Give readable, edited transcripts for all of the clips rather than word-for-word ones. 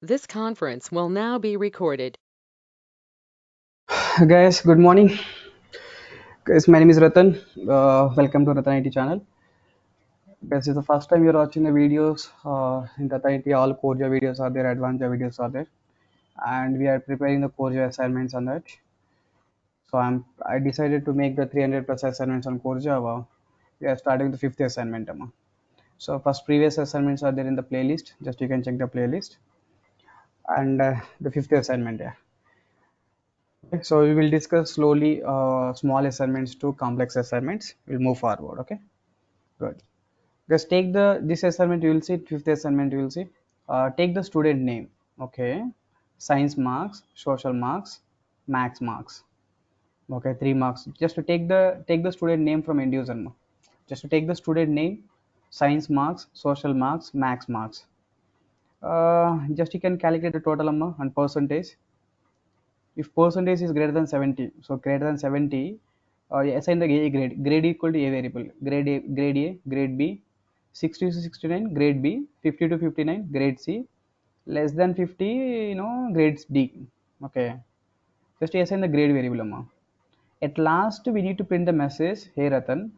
This conference will now be recorded. Guys, good morning. Guys, my name is Ratan. Welcome to Ratan IT channel. This is the first time you're watching the videos in Ratan IT. All COREJAVA videos are there, Adv.Java videos are there, and we are preparing the COREJAVA assignments on that. So I decided to make the 300 plus assignments on COREJAVA. We are starting the fifth assignment. So first previous assignments are there in the playlist. Just you can check the playlist, and the fifth assignment. Yeah. Okay, so we will discuss slowly small assignments to complex assignments. We'll move forward. Okay. Good. Just take the this assignment you will see, fifth assignment you will see. Take the student name. Okay. Science marks, social marks, max marks. Okay, 3 marks. Just to take the student name from end user. Just to take the student name, science marks, social marks, max marks. Just you can calculate the total amount and percentage. If percentage is greater than 70, so greater than 70, assign the A grade. Grade equal to A variable. Grade A, grade B, 60 to 69, grade B, 50 to 59, grade C, less than 50, grades D. Okay, just assign the grade variable amount. At last, we need to print the message, hey Ratan.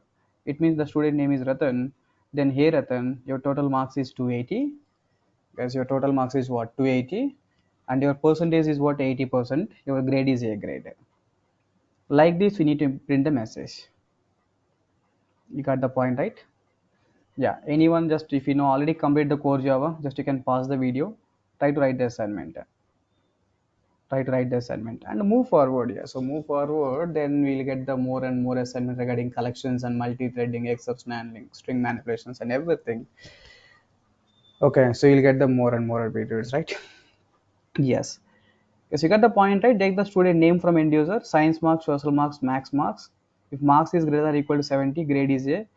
It means the student name is Ratan. Then, hey Ratan, your total marks is 280. Guys, your total marks is what? 280. And your percentage is what? 80%. Your grade is A grade. Like this, we need to print the message. You got the point, right? Yeah. Anyone just if you know already complete the core Java, just you can pause the video, try to write the assignment. Try to write the assignment and move forward. Yeah. So move forward, then we'll get the more and more assignment regarding collections and multi-threading, exception handling, string manipulations, and everything. Okay, so you'll get the more and more videos, right? Yes. Yes, you got the point, right? Take the student name from end user, science marks, social marks, max marks. If marks is greater than or equal to 70, grade is A.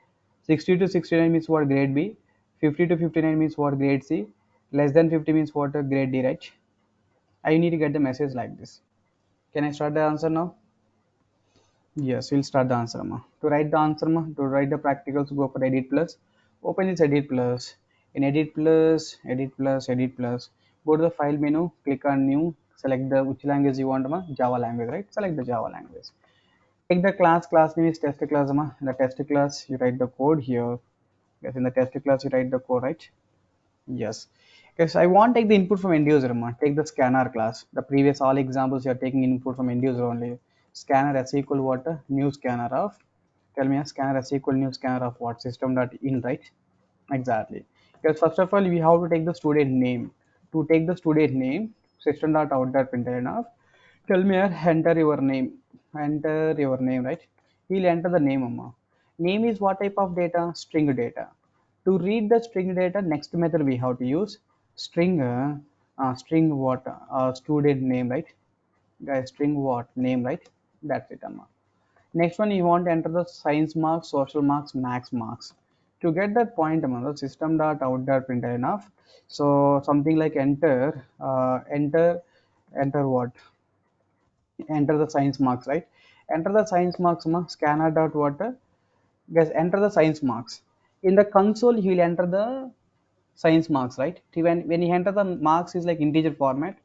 60 to 69 means what? Grade B. 50 to 59 means what? Grade C. Less than 50 means what? Grade D, right? I need to get the message like this. Can I start the answer now? Yes, we'll start the answer. Ma. To write the answer, to write the practicals, go for Edit Plus. Open this Edit Plus. In Edit Plus, Edit Plus, Edit Plus, go to the File menu, click on New, select the which language you want, Java language, right? Select the Java language. Take the class name is test class, in the test class, you write the code here. Yes, in the test class, you write the code, right? Yes. Yes, I want take the input from end user. Take the scanner class. The previous all examples you are taking input from end user only. Scanner s equal what? New scanner of. Tell me a scanner s equal new scanner of what? System dot in, right? Exactly. Because first of all, we have to take the student name. To take the student name, system dot out dot println of. Tell me here, enter your name. Enter your name, right? He'll enter the name, amma. Name is what type of data? String data. To read the string data, next method we have to use string. String what? Student name, right? Guys, string what? Name, right? That's it, amma. Next one, you want to enter the science marks, social marks, max marks. To get that point, the system dot out dot println enough. So something like enter what? Enter the science marks, right? Enter the science marks, scanner dot what? Guys, enter the science marks. In the console, he will enter the science marks, right? When you enter the marks is like integer format.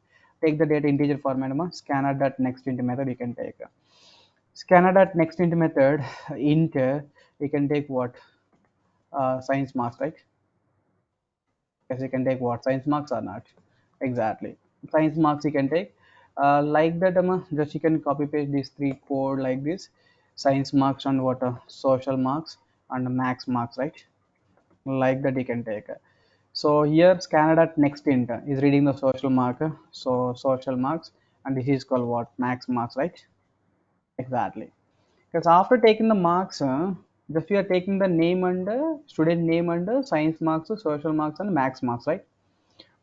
Take the data integer format, scanner dot next int method you can take. Scanner dot next int method int you can take what? Science marks, right? Yes, you can take what? Science marks or not? Exactly. Science marks you can take. Like that, just you can copy paste these three code like this. Science marks and what? Social marks and max marks, right? Like that you can take. So here scanner at next int is reading the social marker. So social marks and this is called what? Max marks, right? Exactly. Because after taking the marks, just we are taking the name under student name under science marks, social marks, and max marks, right?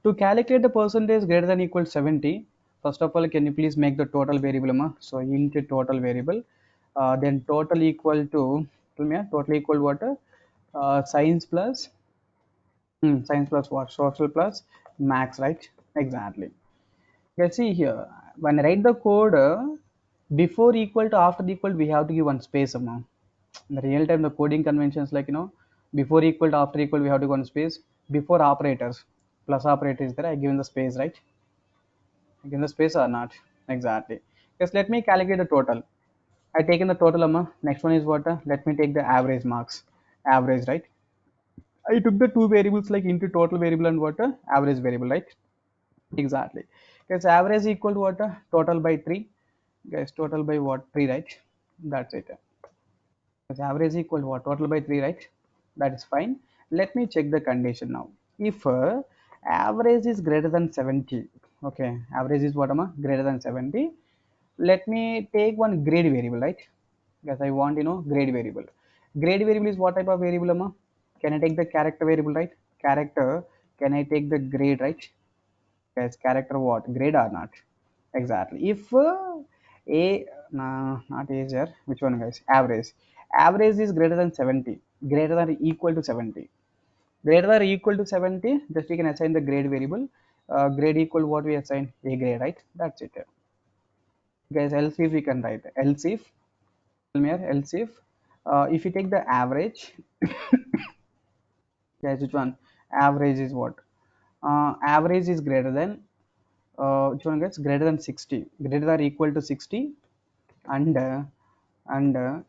To calculate the percentage greater than equal to 70, first of all, can you please make the total variable, so int total variable, then total equal to, tell me, total equal what? Science plus, science plus what? Social plus max, right? Exactly. Let's see here. When I write the code, before equal to after equal, we have to give one space amount. In the real time, the coding conventions like before equal to after equal, we have to give one space. Before operators, plus operator is there. I given the space, right? I given the space or not? Exactly. Yes, let me calculate the total. I taken the total amount. Next one is what? Let me take the average marks. Average, right? I took the two variables like into total variable and what? Average variable, right? Exactly. Because average equal to what? Total by 3. Guys, total by what? 3, right? That's it. Because average equal to what? Total by 3, right? That is fine. Let me check the condition now. If average is greater than 70, okay, average is what? Greater than 70. Let me take one grade variable, right? Because I want, grade variable. Grade variable is what type of variable, Amma? Can I take the character variable, right? Character, can I take the grade, right? Guys, character what? Grade or not? Exactly. If a not age here, which one, guys? Average. Average is greater than 70, greater than or equal to 70. Greater than or equal to 70, just we can assign the grade variable. Grade equal what we assign? A grade, right? That's it. Guys, else if we can write else if, else if you take the average, guys, which one? Average is what? Average is greater than which one, gets greater than 60, greater than or equal to 60, and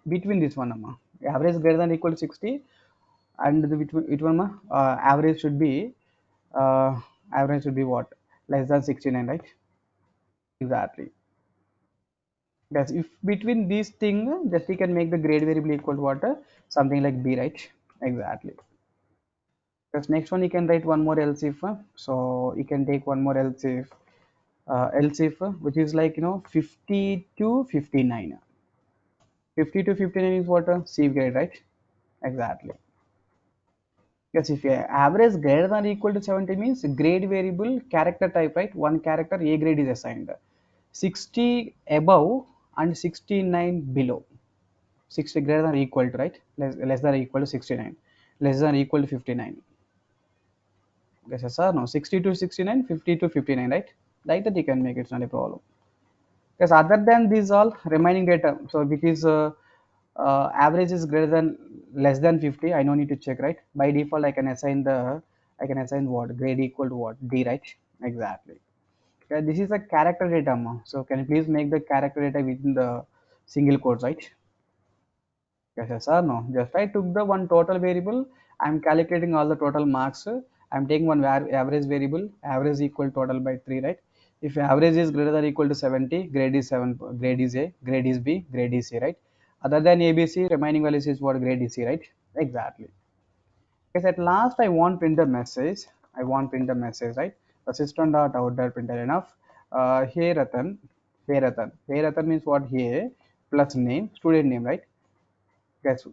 between this one, average greater than or equal to 60, and the which one, average should be uh, average should be what? Less than 69, right? Exactly. Yes, if between these things, just we can make the grade variable equal to what? Something like b, right? Exactly. Because next one you can write one more else if, so you can take one more else if, which is like 50 to 59. 50 to 59 is what? C grade, right? Exactly. Yes, if your average greater than or equal to 70 means grade variable character type, right? One character A grade is assigned. 60 above and 69 below. 60 greater than or equal to, right? Less than or equal to 69. Less than or equal to 59. Yes, sir. No, 60 to 69, 50 to 59, right? Like that you can make it, it's not a problem. Because other than these all remaining data, so because average is greater than less than 50, I no need to check, right? By default I can assign what? Grade equal to what? D, right? Exactly. Okay, this is a character data, so can you please make the character data within the single quotes, right? Yes or no? Just I took the one total variable. I'm calculating all the total marks. I'm taking one average variable. Average equal total by 3, right? If average is greater than or equal to 70, grade is 7. Grade is A. Grade is B. Grade is C, right? Other than ABC, remaining values is what? Grade is C, right? Exactly. Because at last I want print the message. I want print the message, right? The system dot out dot printer enough. Hey Ratan. Hey Ratan. Hey Ratan means what? Here plus name, student name, right? Guess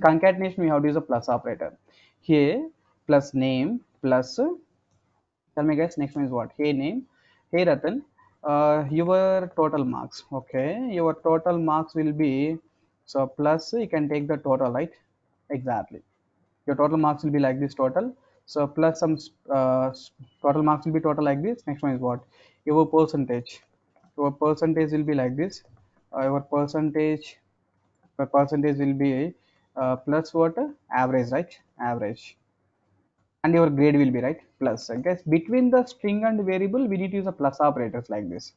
concatenation we have to use a plus operator. Here plus name plus tell me guys, next one is what? Hey name. Hey Ratan, your total marks. Okay, your total marks will be, so plus you can take the total, right? Exactly. Your total marks will be like this total. So plus some total marks will be total like this. Next one is what? Your percentage. Your percentage will be like this. Your percentage will be plus what? Average, right? Average. And your grade will be, right? Plus. I guess between the string and variable we need to use a plus operators like this.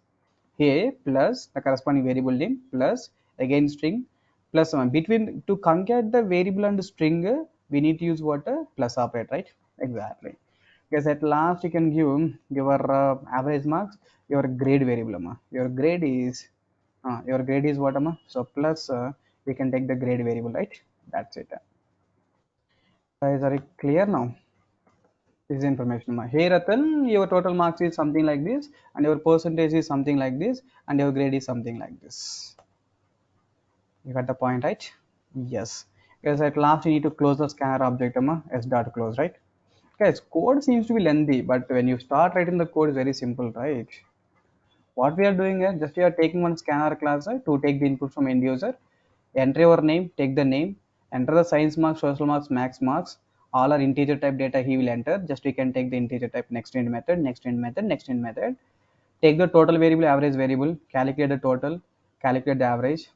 Here plus the corresponding variable name plus again string plus one. Between to concat the variable and string, we need to use what? Plus operator, right? Exactly. Because at last you can give your average marks, your grade variable, your grade is what, so plus we can take the grade variable, right? That's it. Guys, are you clear now? This is information. Hey Ratan, your total marks is something like this, and your percentage is something like this, and your grade is something like this. You got the point, right? Yes. Because at last you need to close the scanner object, s dot close, right? Guys, code seems to be lengthy, but when you start writing the code, it's very simple, right? What we are doing is just we are taking one scanner class, right, to take the input from end user, enter your name, take the name, enter the science marks, social marks, max marks, all are integer type data he will enter. Just we can take the integer type next int method, next int method, next int method, take the total variable, average variable, calculate the total, calculate the average,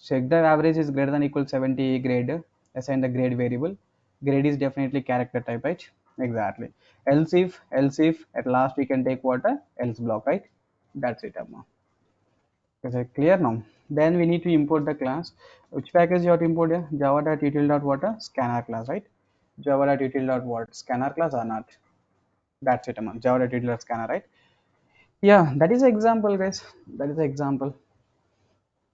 check the average is greater than equal to 70, grade, assign the grade variable. Grade is definitely character type, right? Exactly. Else if at last we can take what a else block, right? That's it, Amma. Is it clear now? Then we need to import the class. Which package you have to import here? Java.util.what a scanner class, right? Java.util.what scanner class or not? That's it, Amma. Java.util.scanner, right? Yeah, that is example, guys. That is example.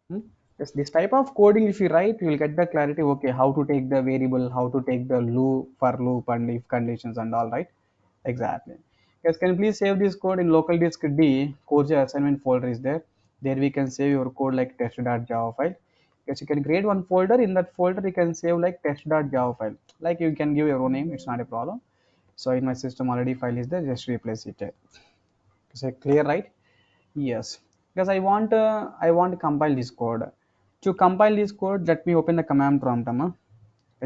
Hmm? Yes, this type of coding, if you write, you will get the clarity. Okay, how to take the variable, how to take the loop, for loop, and if conditions and all, right? Exactly. Yes, can you please save this code in local disk D? Course assignment folder is there. There we can save your code like test.java file. Yes, you can create one folder. In that folder, you can save like test.java file. Like you can give your own name. It's not a problem. So in my system already file is there. Just replace it. Is it clear, right? Yes, because I want to compile this code. To compile this code, let me open the command prompt.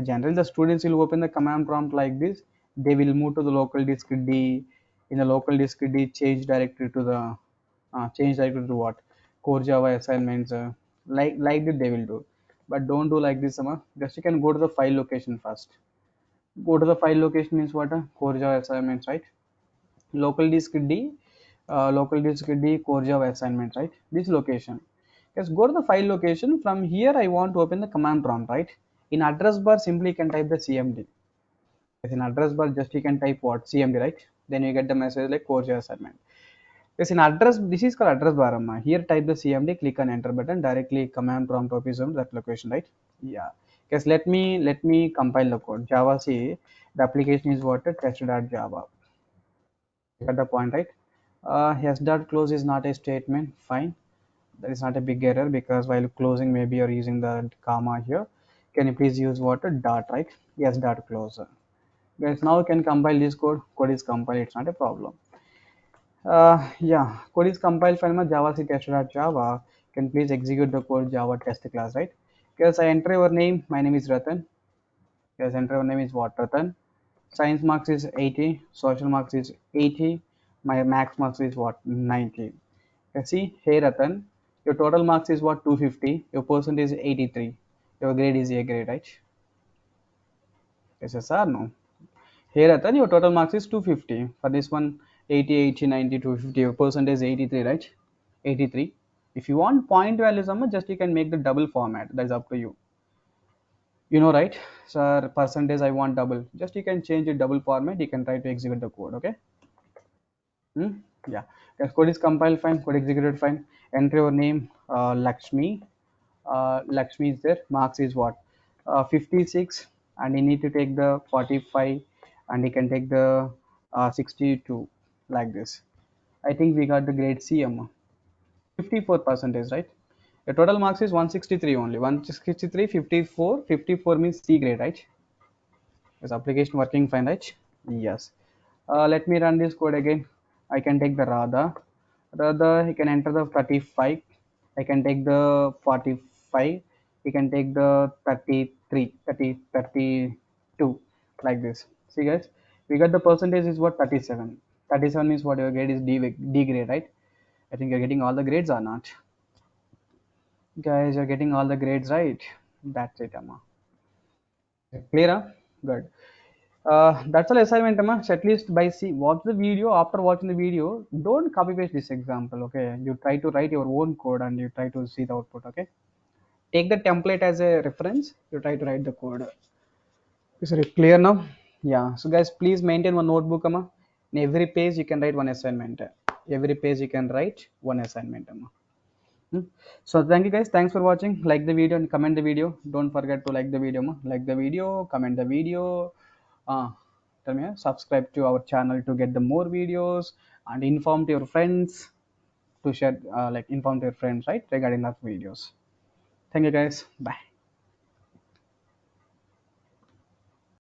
Generally, the students will open the command prompt like this. They will move to the local disk D. In the local disk D, change directory to what? Core Java assignments. Like that they will do. But don't do like this, Just you can go to the file location first. Go to the file location means what? Core Java assignments, right? Local disk D, core Java assignment, right? This location. Yes, go to the file location. From here, I want to open the command prompt, right? In address bar, simply you can type the CMD. Yes, in address bar, just you can type what? CMD, right? Then you get the message like core Java assignment. Yes, in address, this is called address bar. Here, type the CMD, click on enter button, directly command prompt opens on that location, right? Yeah. Yes, let me compile the code. Java C, the application is what? Test.java. Got the point, right? Yes, dot close is not a statement. Fine, that is not a big error because while closing, maybe you're using the comma here. Can you please use what a dot, right? Yes, dot close. Guys, now you can compile this code. Code is compiled. It's not a problem. Yeah, code is compiled. File Java C test.java. Can please execute the code Java test class, right? Because I enter your name. My name is Ratan. Yes, enter your name is what, Ratan? Science marks is 80, social marks is 80, my max marks is what, 90. You see, hey Ratan, your total marks is what, 250, your percentage is 83, your grade is A grade, right? Yes, yes, or no? Hey Ratan, your total marks is 250. For this one, 80, 80, 90, 250, your percentage is 83, right? 83. If you want point values, just you can make the double format. That's up to you. You know, right? Sir, percentage I want double. Just you can change it double format. You can try to execute the code. Okay. Hmm? Yeah. Yes, code is compiled fine. Code executed fine. Enter your name, Lakshmi. Lakshmi is there. Marks is what? 56. And you need to take the 45. And you can take the 62. Like this. I think we got the grade C, 54 percentage, right? The total marks is 163 only. 163, 54. 54 means C grade, right? Is application working fine, right? Yes. Let me run this code again. I can take the Radha, I can enter the 35. I can take the 45. You can take the 33, 30, 32, like this. See guys, we got the percentage is what, 37. 37 means what, your grade is D grade, right? I think you're getting all the grades or not. Guys, you're getting all the grades, right? That's it, Amma. Clear, huh? Good. That's all assignment, Amma. So at least by watch the video. After watching the video, don't copy paste this example. Okay, you try to write your own code and you try to see the output. Okay, take the template as a reference. You try to write the code. Is it clear now? Yeah. So guys, please maintain one notebook, Amma. In every page you can write one assignment. Every page you can write one assignment, Amma. Hmm. So thank you guys. Thanks for watching. Like the video and comment the video. Don't forget to like the video. Like the video, comment the video. Uh, Tell me, subscribe to our channel to get the more videos and inform to your friends to share, like inform to your friends, right, regarding our videos. Thank you guys. Bye.